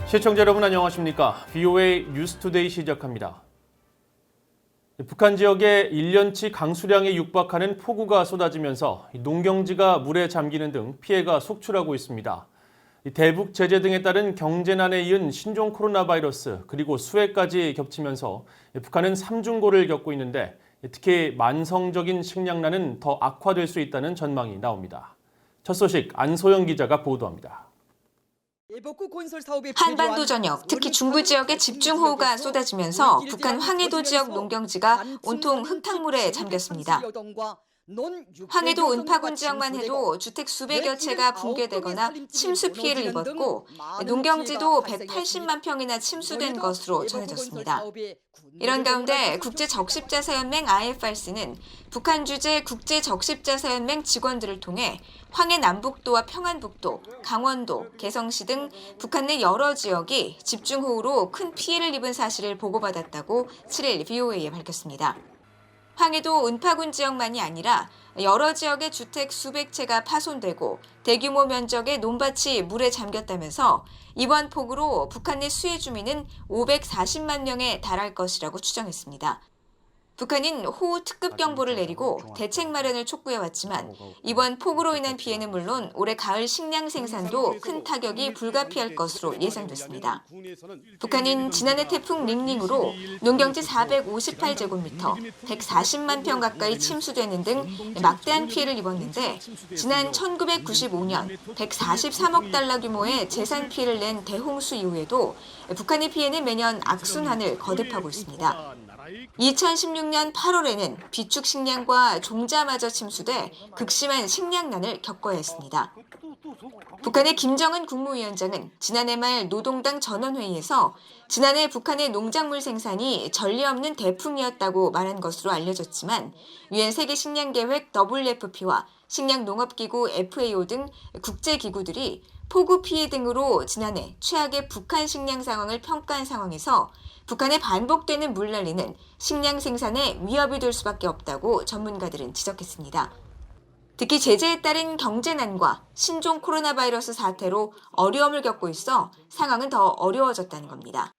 시청자 여러분 안녕하십니까? VOA 뉴스투데이 시작합니다. 북한 지역에 1년치 강수량에 육박하는 폭우가 쏟아지면서 농경지가 물에 잠기는 등 피해가 속출하고 있습니다. 대북 제재 등에 따른 경제난에 이은 신종 코로나 바이러스 그리고 수해까지 겹치면서 북한은 삼중고를 겪고 있는데 특히 만성적인 식량난은 더 악화될 수 있다는 전망이 나옵니다. 첫 소식 안소영 기자가 보도합니다. 한반도 전역, 특히 중부 지역에 집중호우가 쏟아지면서 북한 황해도 지역 농경지가 온통 흙탕물에 잠겼습니다. 황해도 은파군 지역만 해도 주택 수백여 채가 붕괴되거나 침수 피해를 입었고 농경지도 180만 평이나 침수된 것으로 전해졌습니다. 이런 가운데 국제적십자사연맹 IFRC는 북한 주재 국제적십자사연맹 직원들을 통해 황해 남북도와 평안북도, 강원도, 개성시 등 북한 내 여러 지역이 집중호우로 큰 피해를 입은 사실을 보고받았다고 7일 VOA에 밝혔습니다. 황해도 은파군 지역만이 아니라 여러 지역의 주택 수백 채가 파손되고 대규모 면적의 논밭이 물에 잠겼다면서 이번 폭우로 북한 내 수해 주민은 540만 명에 달할 것이라고 추정했습니다. 북한은 호우 특급 경보를 내리고 대책 마련을 촉구해왔지만 이번 폭우로 인한 피해는 물론 올해 가을 식량 생산도 큰 타격이 불가피할 것으로 예상됐습니다. 북한은 지난해 태풍 링링으로 농경지 458제곱미터, 140만 평 가까이 침수되는 등 막대한 피해를 입었는데 지난 1995년 143억 달러 규모의 재산 피해를 낸 대홍수 이후에도 북한의 피해는 매년 악순환을 거듭하고 있습니다. 2016년 8월에는 비축 식량과 종자마저 침수돼 극심한 식량난을 겪어야 했습니다. 북한의 김정은 국무위원장은 지난해 말 노동당 전원회의에서 지난해 북한의 농작물 생산이 전례 없는 대풍이었다고 말한 것으로 알려졌지만 유엔 세계식량계획 WFP와 식량농업기구 FAO 등 국제기구들이 폭우 피해 등으로 지난해 최악의 북한 식량 상황을 평가한 상황에서 북한의 반복되는 물난리는 식량 생산에 위협이 될 수밖에 없다고 전문가들은 지적했습니다. 특히 제재에 따른 경제난과 신종 코로나 바이러스 사태로 어려움을 겪고 있어 상황은 더 어려워졌다는 겁니다.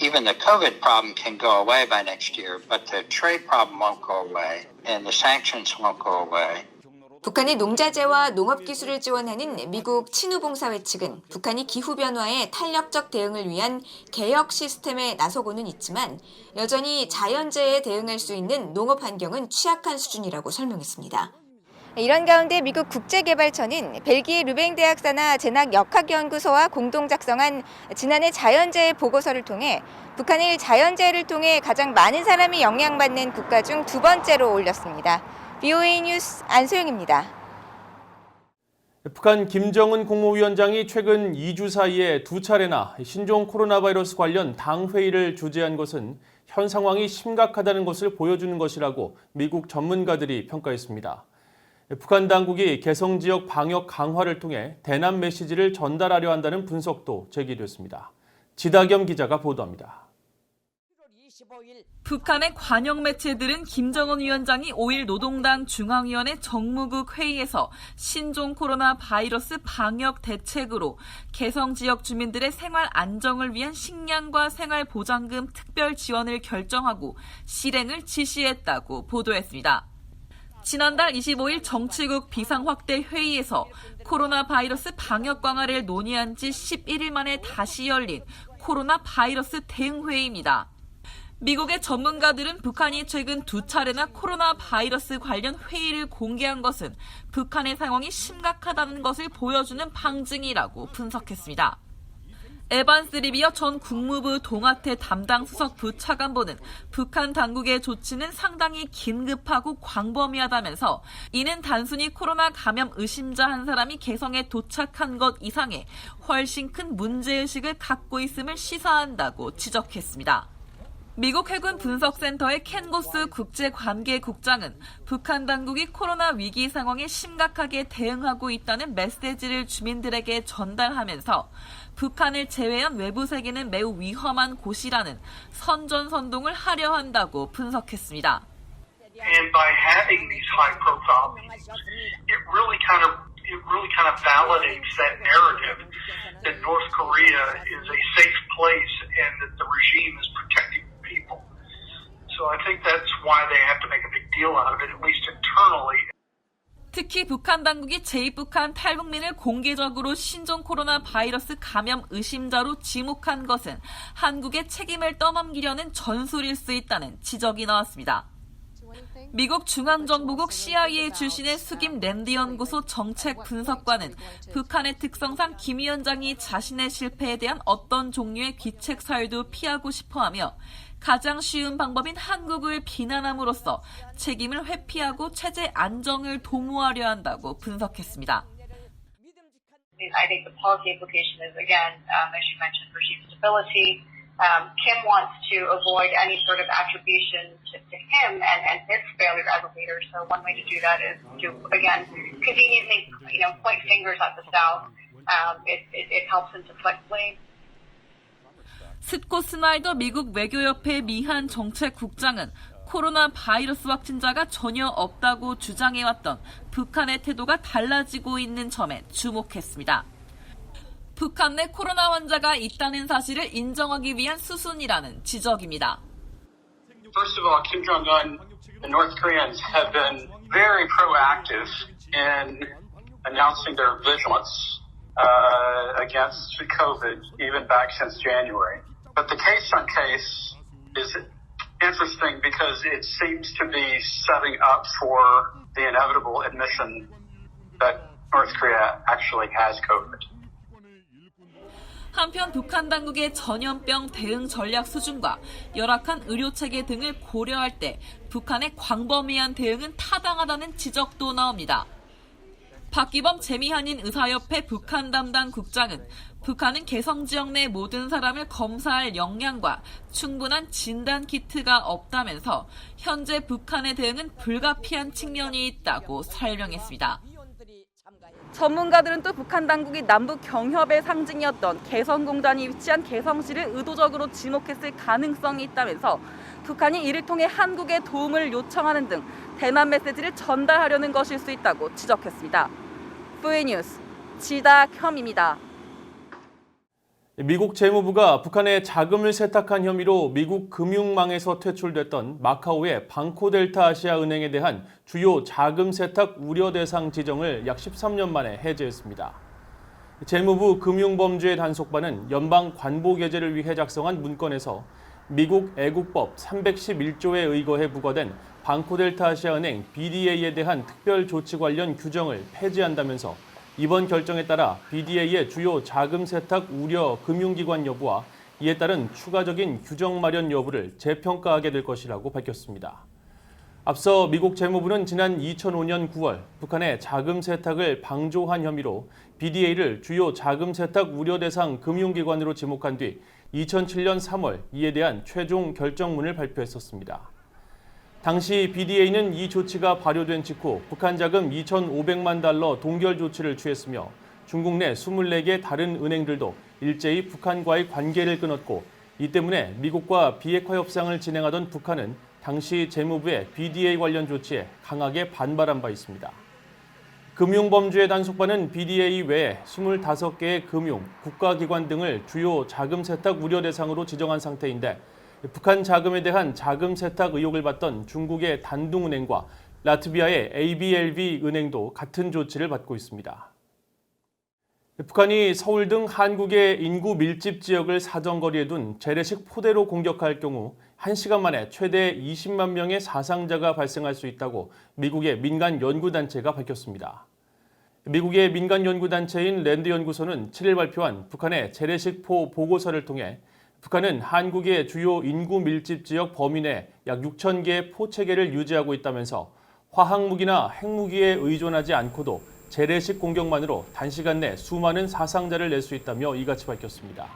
Even the COVID problem can go away by next year, but the trade problem won't go away and the sanctions won't go away. 북한의 농자재와 농업기술을 지원하는 미국 친우봉사회 측은 북한이 기후변화에 탄력적 대응을 위한 개혁 시스템에 나서고는 있지만 여전히 자연재해에 대응할 수 있는 농업 환경은 취약한 수준이라고 설명했습니다. 이런 가운데 미국 국제개발처는 벨기에 르뱅 대학사나 제낙 역학연구소와 공동 작성한 지난해 자연재해 보고서를 통해 북한을 자연재해를 통해 가장 많은 사람이 영향받는 국가 중 두 번째로 올렸습니다. VOA 뉴스 안소영입니다. 북한 김정은 국무위원장이 최근 2주 사이에 두 차례나 신종 코로나 바이러스 관련 당회의를 주재한 것은 현 상황이 심각하다는 것을 보여주는 것이라고 미국 전문가들이 평가했습니다. 북한 당국이 개성 지역 방역 강화를 통해 대남 메시지를 전달하려 한다는 분석도 제기됐습니다. 지다겸 기자가 보도합니다. 북한의 관영 매체들은 김정은 위원장이 5일 노동당 중앙위원회 정무국 회의에서 신종 코로나 바이러스 방역 대책으로 개성 지역 주민들의 생활 안정을 위한 식량과 생활보장금 특별 지원을 결정하고 실행을 지시했다고 보도했습니다. 지난달 25일 정치국 비상확대 회의에서 코로나 바이러스 방역 강화를 논의한 지 11일 만에 다시 열린 코로나 바이러스 대응회의입니다. 미국의 전문가들은 북한이 최근 두 차례나 코로나 바이러스 관련 회의를 공개한 것은 북한의 상황이 심각하다는 것을 보여주는 방증이라고 분석했습니다. 에반스 리비어 전 국무부 동아태 담당 수석 부차관보는 북한 당국의 조치는 상당히 긴급하고 광범위하다면서 이는 단순히 코로나 감염 의심자 한 사람이 개성에 도착한 것 이상의 훨씬 큰 문제의식을 갖고 있음을 시사한다고 지적했습니다. 미국 해군 분석센터의 켄 고스 국제관계국장은 북한 당국이 코로나 위기 상황에 심각하게 대응하고 있다는 메시지를 주민들에게 전달하면서 북한을 제외한 외부 세계는 매우 위험한 곳이라는 선전선동을 하려 한다고 분석했습니다. And by having these high-profile meetings, it really kind of it really kind of validates that narrative that North Korea is a safe place and that the regime is protecting the people. So I think that's why they have to make a big deal out of it, at least internally. 특히 북한 당국이 제2북한 탈북민을 공개적으로 신종 코로나 바이러스 감염 의심자로 지목한 것은 한국의 책임을 떠넘기려는 전술일 수 있다는 지적이 나왔습니다. 미국 중앙정보국 CIA 출신의 숙임 랜드 연구소 정책 분석관은 북한의 특성상 김 위원장이 자신의 실패에 대한 어떤 종류의 귀책 사유도 피하고 싶어하며 가장 쉬운 방법인 한국을 비난함으로써 책임을 회피하고 체제 안정을 도모하려 한다고 분석했습니다. I think the policy implication is, again, as you mentioned, regime stability. Kim wants to avoid any sort of attribution to him and his failure as a leader. So one way to do that is to, again, conveniently, point fingers at the South. It helps him to deflect blame. 스콧 스나이더 미국 외교협회 미한 정책국장은 코로나 바이러스 확진자가 전혀 없다고 주장해왔던 북한의 태도가 달라지고 있는 점에 주목했습니다. 북한 내 코로나 환자가 있다는 사실을 인정하기 위한 수순이라는 지적입니다. First of all, Kim Jong-un and North Koreans have been very proactive in announcing their vigilance against COVID, even back since January. But the case-on-case is interesting because it seems to be setting up for the inevitable admission that North Korea actually has COVID. 한편 북한 당국의 전염병 대응 전략 수준과 열악한 의료체계 등을 고려할 때 북한의 광범위한 대응은 타당하다는 지적도 나옵니다. 박기범 재미한인 의사협회 북한 담당 국장은 북한은 개성 지역 내 모든 사람을 검사할 역량과 충분한 진단 키트가 없다면서 현재 북한의 대응은 불가피한 측면이 있다고 설명했습니다. 전문가들은 또 북한 당국이 남북 경협의 상징이었던 개성공단이 위치한 개성시를 의도적으로 지목했을 가능성이 있다면서 북한이 이를 통해 한국의 도움을 요청하는 등 대남 메시지를 전달하려는 것일 수 있다고 지적했습니다. VN뉴스 지다혐입니다. 미국 재무부가 북한에 자금을 세탁한 혐의로 미국 금융망에서 퇴출됐던 마카오의 방코델타 아시아은행에 대한 주요 자금 세탁 우려 대상 지정을 약 13년 만에 해제했습니다. 재무부 금융범죄 단속반은 연방 관보 게재를 위해 작성한 문건에서 미국 애국법 311조에 의거해 부과된 방코델타 아시아은행 BDA에 대한 특별 조치 관련 규정을 폐지한다면서 이번 결정에 따라 BDA의 주요 자금 세탁 우려 금융기관 여부와 이에 따른 추가적인 규정 마련 여부를 재평가하게 될 것이라고 밝혔습니다. 앞서 미국 재무부는 지난 2005년 9월 북한의 자금 세탁을 방조한 혐의로 BDA를 주요 자금 세탁 우려 대상 금융기관으로 지목한 뒤 2007년 3월 이에 대한 최종 결정문을 발표했었습니다. 당시 BDA는 이 조치가 발효된 직후 북한 자금 2,500만 달러 동결 조치를 취했으며 중국 내 24개 다른 은행들도 일제히 북한과의 관계를 끊었고 이 때문에 미국과 비핵화 협상을 진행하던 북한은 당시 재무부의 BDA 관련 조치에 강하게 반발한 바 있습니다. 금융범죄 단속반은 BDA 외에 25개의 금융, 국가기관 등을 주요 자금 세탁 우려 대상으로 지정한 상태인데 북한 자금에 대한 자금 세탁 의혹을 받던 중국의 단둥은행과 라트비아의 ABLV 은행도 같은 조치를 받고 있습니다. 북한이 서울 등 한국의 인구 밀집 지역을 사정거리에 둔 재래식 포대로 공격할 경우 1시간 만에 최대 20만 명의 사상자가 발생할 수 있다고 미국의 민간 연구단체가 밝혔습니다. 미국의 민간 연구단체인 랜드 연구소는 7일 발표한 북한의 재래식 포 보고서를 통해 북한은 한국의 주요 인구 밀집 지역 범위 내 약 6천 개의 포 체계를 유지하고 있다면서 화학무기나 핵무기에 의존하지 않고도 재래식 공격만으로 단시간 내 수많은 사상자를 낼 수 있다며 이같이 밝혔습니다.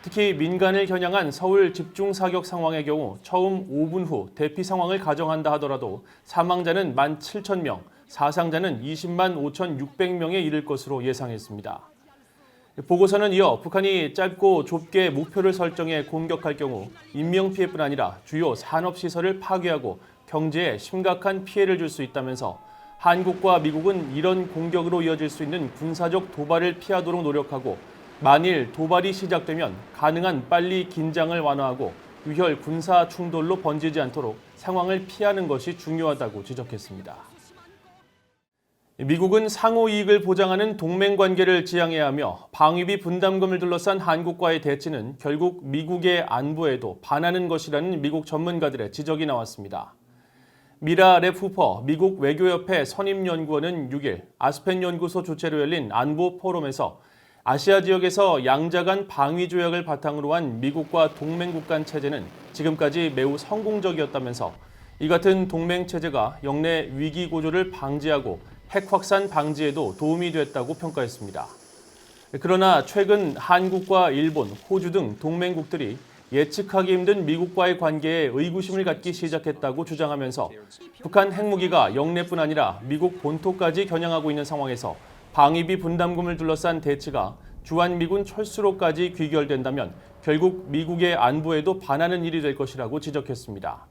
특히 민간을 겨냥한 서울 집중 사격 상황의 경우 처음 5분 후 대피 상황을 가정한다 하더라도 사망자는 17,000명, 사상자는 20만 5,600명에 이를 것으로 예상했습니다. 보고서는 이어 북한이 짧고 좁게 목표를 설정해 공격할 경우 인명피해뿐 아니라 주요 산업시설을 파괴하고 경제에 심각한 피해를 줄 수 있다면서 한국과 미국은 이런 공격으로 이어질 수 있는 군사적 도발을 피하도록 노력하고 만일 도발이 시작되면 가능한 빨리 긴장을 완화하고 유혈 군사 충돌로 번지지 않도록 상황을 피하는 것이 중요하다고 지적했습니다. 미국은 상호 이익을 보장하는 동맹 관계를 지향해야 하며 방위비 분담금을 둘러싼 한국과의 대치는 결국 미국의 안보에도 반하는 것이라는 미국 전문가들의 지적이 나왔습니다. 미라 랩 후퍼 미국 외교협회 선임연구원은 6일 아스펜 연구소 주최로 열린 안보 포럼에서 아시아 지역에서 양자 간 방위 조약을 바탕으로 한 미국과 동맹국 간 체제는 지금까지 매우 성공적이었다면서 이 같은 동맹 체제가 영내 위기 고조를 방지하고 핵 확산 방지에도 도움이 됐다고 평가했습니다. 그러나 최근 한국과 일본, 호주 등 동맹국들이 예측하기 힘든 미국과의 관계에 의구심을 갖기 시작했다고 주장하면서 북한 핵무기가 영내뿐 아니라 미국 본토까지 겨냥하고 있는 상황에서 방위비 분담금을 둘러싼 대치가 주한미군 철수로까지 귀결된다면 결국 미국의 안보에도 반하는 일이 될 것이라고 지적했습니다.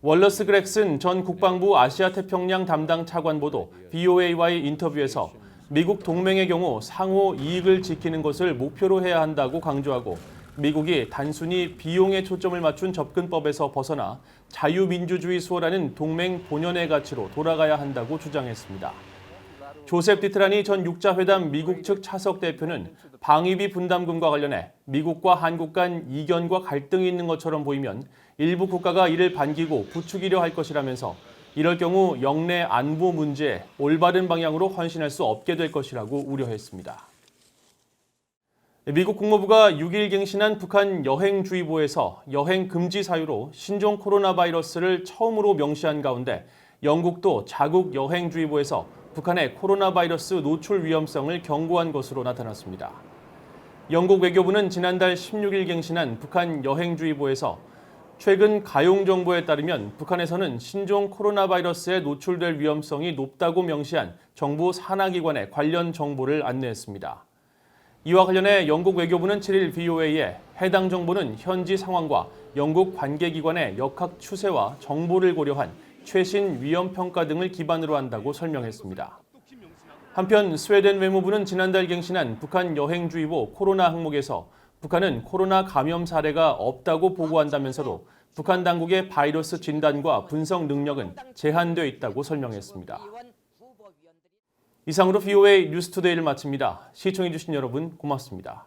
월러스 그렉슨 전 국방부 아시아태평양 담당 차관보도 VOA와의 인터뷰에서 미국 동맹의 경우 상호 이익을 지키는 것을 목표로 해야 한다고 강조하고 미국이 단순히 비용에 초점을 맞춘 접근법에서 벗어나 자유민주주의 수호라는 동맹 본연의 가치로 돌아가야 한다고 주장했습니다. 조셉 디트라니 전 육자회담 미국 측 차석 대표는 방위비 분담금과 관련해 미국과 한국 간 이견과 갈등이 있는 것처럼 보이면 일부 국가가 이를 반기고 부추기려 할 것이라면서 이럴 경우 영내 안보 문제에 올바른 방향으로 헌신할 수 없게 될 것이라고 우려했습니다. 미국 국무부가 6일 갱신한 북한 여행주의보에서 여행 금지 사유로 신종 코로나 바이러스를 처음으로 명시한 가운데 영국도 자국 여행주의보에서 북한의 코로나 바이러스 노출 위험성을 경고한 것으로 나타났습니다. 영국 외교부는 지난달 16일 갱신한 북한 여행주의보에서 최근 가용 정보에 따르면 북한에서는 신종 코로나 바이러스에 노출될 위험성이 높다고 명시한 정부 산하기관의 관련 정보를 안내했습니다. 이와 관련해 영국 외교부는 7일 VOA에 해당 정보는 현지 상황과 영국 관계기관의 역학 추세와 정보를 고려한 최신 위험평가 등을 기반으로 한다고 설명했습니다. 한편 스웨덴 외무부는 지난달 갱신한 북한 여행주의보 코로나 항목에서 북한은 코로나 감염 사례가 없다고 보고한다면서도 북한 당국의 바이러스 진단과 분석 능력은 제한되어 있다고 설명했습니다. 이상으로 VOA 뉴스투데이를 마칩니다. 시청해주신 여러분 고맙습니다.